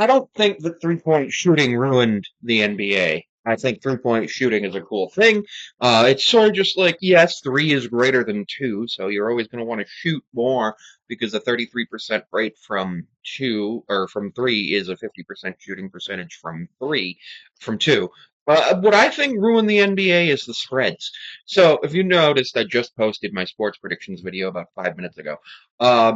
I don't think that three-point shooting ruined the NBA. I think three-point shooting is a cool thing. It's sort of just like, yes, three is greater than two, so you're always going to want to shoot more because a 33% rate from two or from three is a 50% shooting percentage from two. What I think ruined the NBA is the spreads. So if you noticed, I just posted my sports predictions video about 5 minutes ago.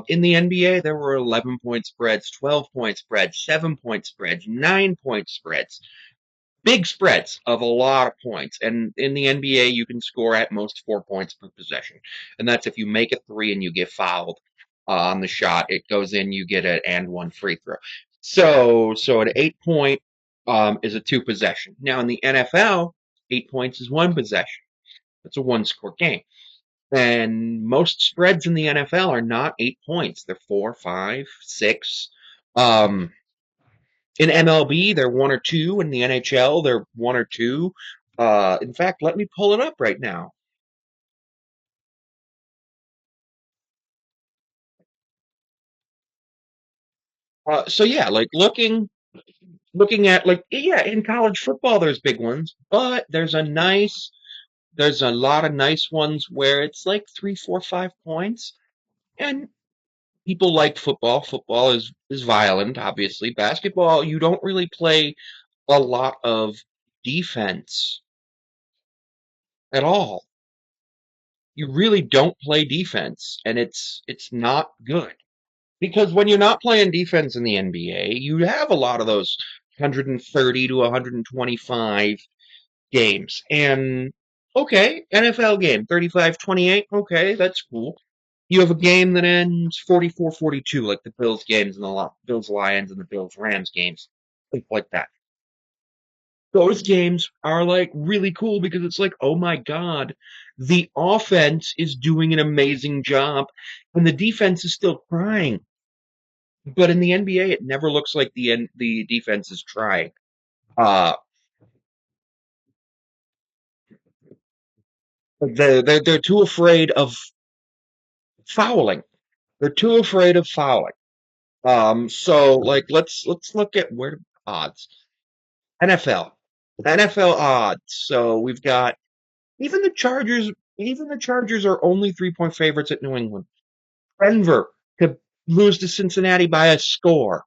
In the NBA, there were 11-point spreads, 12-point spreads, 7-point spreads, 9-point spreads. Big spreads of a lot of points. And in the NBA, you can score at most 4 points per possession. And that's if you make a three and you get fouled on the shot. It goes in, you get an and one free throw. So an 8 point is a two possession. Now in the NFL, 8 points is one possession. It's a one score game. And most spreads in the NFL are not 8 points. They're four, five, six. Um, in MLB, they're one or two. In the NHL, they're one or two. In fact, let me pull it up right now. So yeah, like looking at like yeah, in college football, there's big ones, but there's a lot of nice ones where it's like 3, 4, 5 points, and people like football. Football is violent, obviously. Basketball, you don't really play a lot of defense at all. You really don't play defense, and it's not good. Because when you're not playing defense in the NBA, you have a lot of those 130 to 125 games. And okay, NFL game, 35-28, okay, that's cool. You have a game that ends 44-42, like the Bills games and the Bills Lions and the Bills Rams games, things like that. Those games are like really cool because it's like, oh my God, the offense is doing an amazing job and the defense is still trying. But in the NBA, it never looks like the defense is trying. Uh, they're too afraid of fouling. They're too afraid of fouling. So like let's look at where odds. NFL. NFL odds. So we've got even the Chargers. Even the Chargers are only 3-point favorites at New England. Denver to lose to Cincinnati by a score.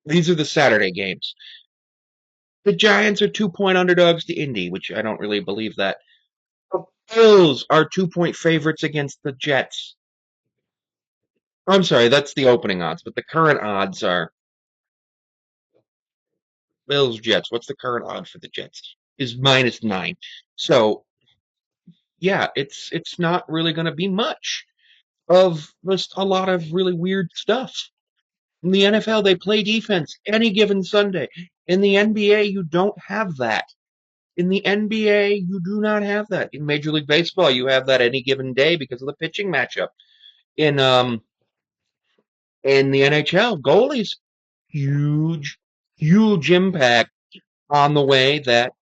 These are the Saturday games. The Giants are 2-point underdogs to Indy, which I don't really believe that. The Bills are 2-point favorites against the Jets. I'm sorry, that's the opening odds, but the current odds are Bills Jets. What's the current odd for the Jets? Is -9. So yeah, it's not really going to be much of just a lot of really weird stuff. In the NFL, they play defense any given Sunday. In the NBA, you don't have that. In the NBA, you do not have that. In Major League Baseball, you have that any given day because of the pitching matchup. In in the NHL, goalies huge, huge impact on the way that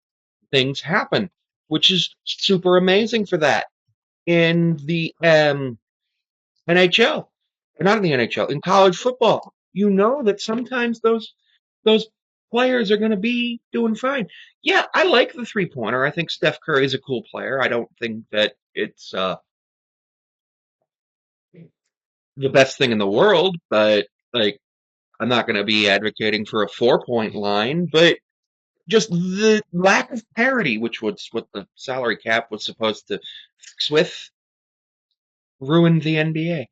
things happen, which is super amazing for that. In the NHL, or not in the NHL, in college football, you know that sometimes those players are going to be doing fine. Yeah, I like the three pointer. I think Steph Curry is a cool player. I don't think that it's the best thing in the world, but like I'm not going to be advocating for a 4 point line, but just the lack of parity, which was what the salary cap was supposed to fix with, ruined the NBA.